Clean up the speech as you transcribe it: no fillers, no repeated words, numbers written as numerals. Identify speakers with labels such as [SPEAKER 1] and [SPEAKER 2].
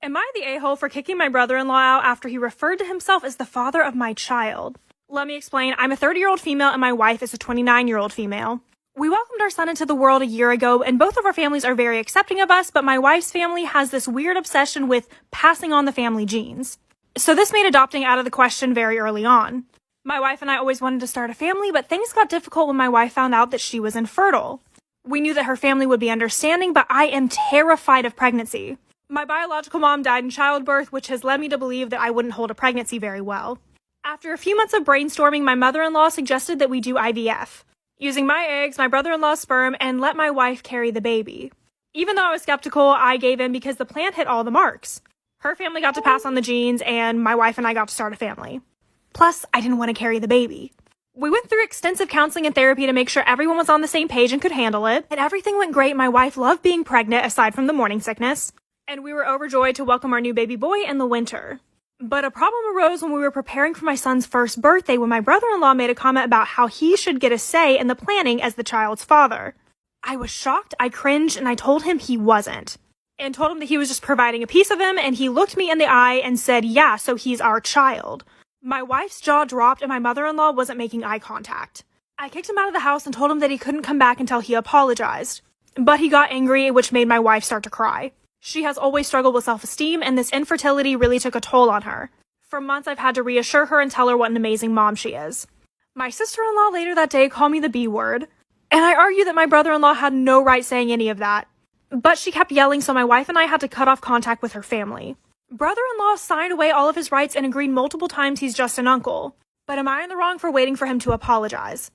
[SPEAKER 1] Am I the a-hole for kicking my brother-in-law out after he referred to himself as the father of my child? Let me explain. I'm a 30-year-old female and my wife is a 29-year-old female. We welcomed our son into the world a year ago, and both of our families are very accepting of us, but my wife's family has this weird obsession with passing on the family genes. So this made adopting out of the question very early on. My wife and I always wanted to start a family, but things got difficult when my wife found out that she was infertile. We knew that her family would be understanding, but I am terrified of pregnancy. My biological mom died in childbirth, which has led me to believe that I wouldn't hold a pregnancy very well. After a few months of brainstorming, my mother-in-law suggested that we do IVF, using my eggs, my brother-in-law's sperm, and let my wife carry the baby. Even though I was skeptical, I gave in because the plan hit all the marks. Her family got to pass on the genes, and my wife and I got to start a family. Plus, I didn't want to carry the baby. We went through extensive counseling and therapy to make sure everyone was on the same page and could handle it, and everything went great. My wife loved being pregnant, aside from the morning sickness, and we were overjoyed to welcome our new baby boy in the winter. But a problem arose when we were preparing for my son's first birthday when my brother-in-law made a comment about how he should get a say in the planning as the child's father. I was shocked, I cringed, and I told him he wasn't. And told him that he was just providing a piece of him, and he looked me in the eye and said, "Yeah, so he's our child." My wife's jaw dropped and my mother-in-law wasn't making eye contact. I kicked him out of the house and told him that he couldn't come back until he apologized. But he got angry, which made my wife start to cry. She has always struggled with self-esteem, and this infertility really took a toll on her. For months, I've had to reassure her and tell her what an amazing mom she is. My sister-in-law later that day called me the B word, and I argued that my brother-in-law had no right saying any of that. But she kept yelling, so my wife and I had to cut off contact with her family. Brother-in-law signed away all of his rights and agreed multiple times he's just an uncle. But am I in the wrong for waiting for him to apologize?